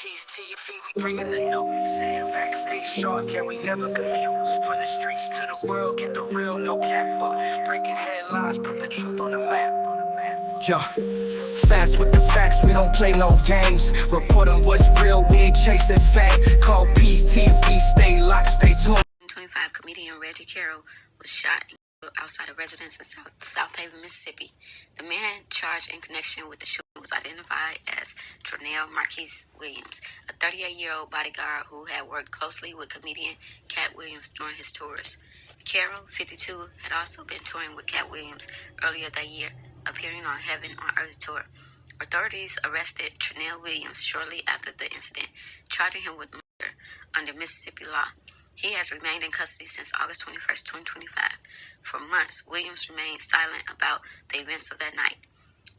Keys to your feet, we bringing the new. Saying facts, stay sharp, yeah, we never confused. From the streets to the world, get the real, no cap. Breaking headlines, put the truth on the map. Yo, fast with the facts, we don't play no games. Reporting what's real, we ain't chasing fame. Call Peace TV, stay locked, stay tuned. 25 comedian Reggie Carroll was shot and killed outside a residence in South Haven, Mississippi. The man charged in connection with the shooting was identified as Katt Williams, a 38-year-old bodyguard who had worked closely with comedian Katt Williams during his tours. Carroll, 52, had also been touring with Katt Williams earlier that year, appearing on Heaven on Earth tour. Authorities arrested Katt Williams shortly after the incident, charging him with murder under Mississippi law. He has remained in custody since August 21st, 2025. For months, Williams remained silent about the events of that night.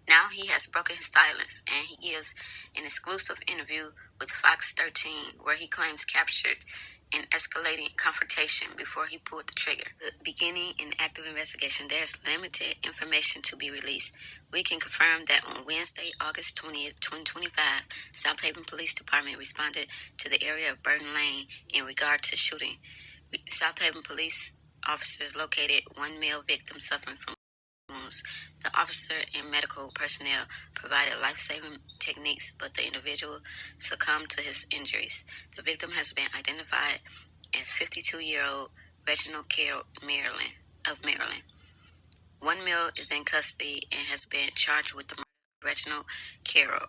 Now he has broken his silence, and he gives an exclusive interview with Fox 13, where he claims captured an escalating confrontation before he pulled the trigger. Beginning an active investigation, there's limited information to be released. We can confirm that on Wednesday, August 20th, 2025, South Haven Police Department responded to the area of Burton Lane in regard to shooting. South Haven police officers located one male victim suffering from wounds. The officer and medical personnel provided life-saving techniques, but the individual succumbed to his injuries. The victim has been identified as 52-year-old Reginald Carroll, Maryland. One male is in custody and has been charged with the murder of Reginald Carroll.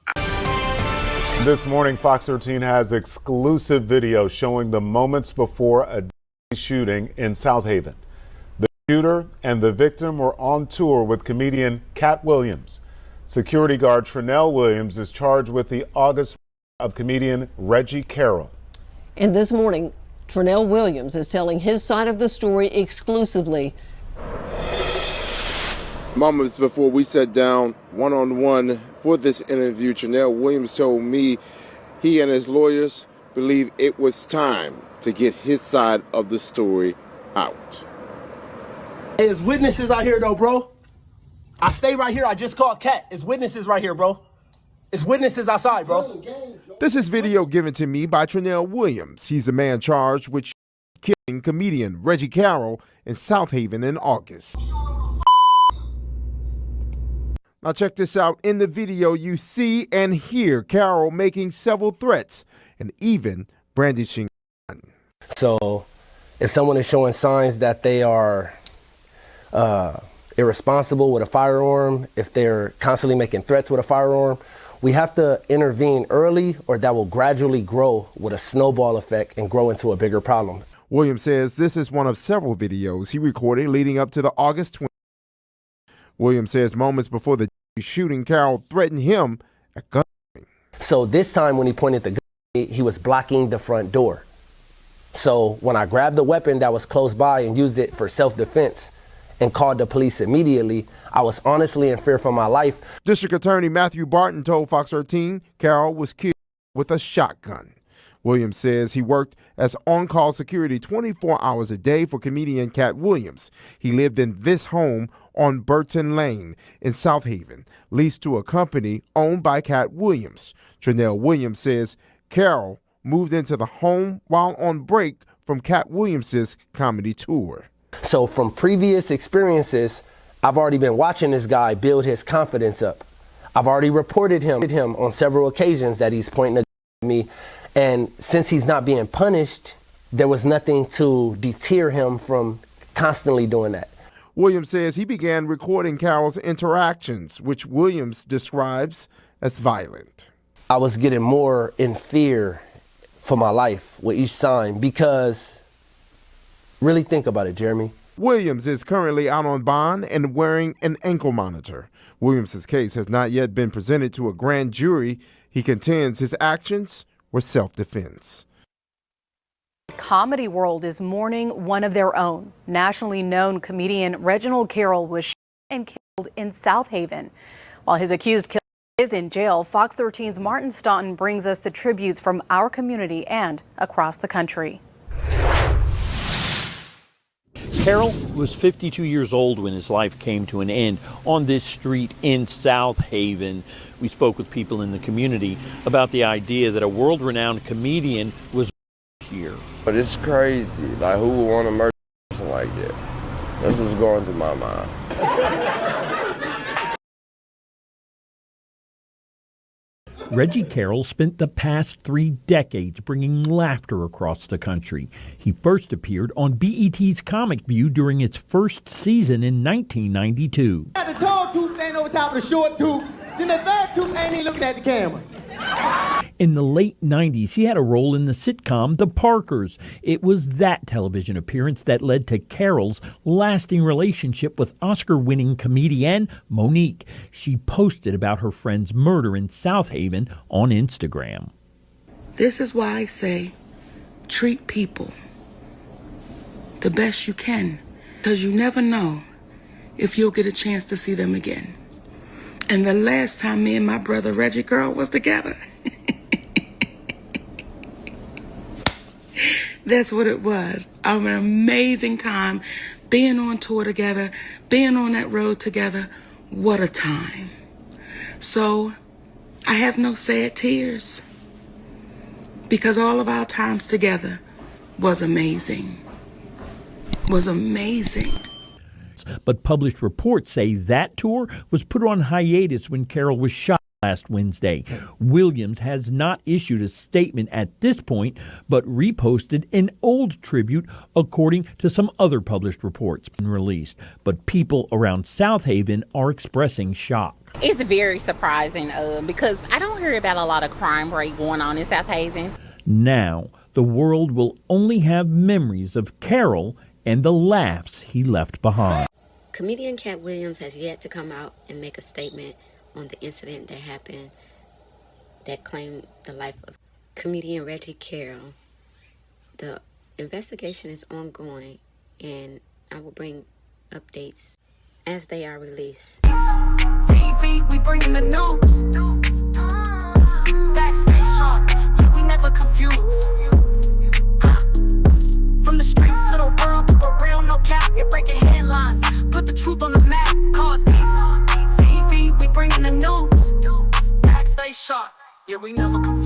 This morning, Fox 13 has exclusive video showing the moments before a shooting in South Haven. The shooter and the victim were on tour with comedian Katt Williams. Security guard Katt Williams is charged with the August of comedian Reggie Carroll. And this morning, Katt Williams is telling his side of the story exclusively. Moments before we sat down one-on-one for this interview, Katt Williams told me he and his lawyers believe it was time to get his side of the story out. There's witnesses out here though, bro. I stay right here. I just called Katt. It's witnesses right here, bro. It's witnesses outside, bro. This is video given to me by Katt Williams. He's the man charged with killing comedian Reggie Carroll in South Haven in August. Now check this out. In the video, you see and hear Carroll making several threats and even brandishing a gun. So if someone is showing signs that they are irresponsible with a firearm, if they're constantly making threats with a firearm, we have to intervene early, or that will gradually grow with a snowball effect and grow into a bigger problem. Williams says this is one of several videos he recorded leading up to the August 20th. Williams says moments before the shooting, Carroll threatened him at gunpoint. So this time when he pointed the gun at me, he was blocking the front door. So when I grabbed the weapon that was close by and used it for self-defense and called the police immediately, I was honestly in fear for my life. District Attorney Matthew Barton told Fox 13 Carroll was killed with a shotgun. Williams says he worked as on-call security 24 hours a day for comedian Katt Williams. He lived in this home on Burton Lane in South Haven, leased to a company owned by Katt Williams. Katt Williams says Carroll moved into the home while on break from Katt Williams's comedy tour. So from previous experiences, I've already been watching this guy build his confidence up. I've already reported him on several occasions that he's pointing at me. And since he's not being punished, there was nothing to deter him from constantly doing that. Williams says he began recording Carroll's interactions, which Williams describes as violent. I was getting more in fear for my life with each sign, because really think about it, Jeremy. Williams is currently out on bond and wearing an ankle monitor. Williams's case has not yet been presented to a grand jury. He contends his actions were self-defense. Comedy world is mourning one of their own. Nationally known comedian Reginald Carroll was shot and killed in South Haven. While his accused killer is in jail, Fox 13's Martin Staunton brings us the tributes from our community and across the country. Carroll was 52 years old when his life came to an end on this street in South Haven. We spoke with people in the community about the idea that a world-renowned comedian was here. But it's crazy. Like, who would want to murder a person like that? That's what's going through my mind. Reggie Carroll spent the past 3 decades bringing laughter across the country. He first appeared on BET's Comic View during its first season in 1992. The tall tooth standing over top of the short tooth, then the third tooth ain't even looking at the camera. In the late 90s, he had a role in the sitcom The Parkers. It was that television appearance that led to Carroll's lasting relationship with Oscar-winning comedian Monique. She posted about her friend's murder in South Haven on Instagram. This is why I say treat people the best you can, because you never know if you'll get a chance to see them again. And the last time me and my brother Reggie Girl was together, that's what it was. An amazing time being on tour together, being on that road together. What a time. So I have no sad tears because all of our times together was amazing. Was amazing. But published reports say that tour was put on hiatus when Carroll was shot last Wednesday. Williams has not issued a statement at this point, but reposted an old tribute according to some other published reports released. But people around South Haven are expressing shock. It's very surprising because I don't hear about a lot of crime rate going on in South Haven. Now, the world will only have memories of Carroll and the laughs he left behind. Comedian Katt Williams has yet to come out and make a statement on the incident that happened that claimed the life of comedian Reggie Carroll. The investigation is ongoing, and I will bring updates as they are released. TV, we bringing the news. Facts stay sharp, yeah, we never confuse. From the streets to the world, keep it real, no cap, you're breaking headlines. Put the truth on the map, call it these. TV, we bringing the news. Facts stay sharp, yeah, we never confuse.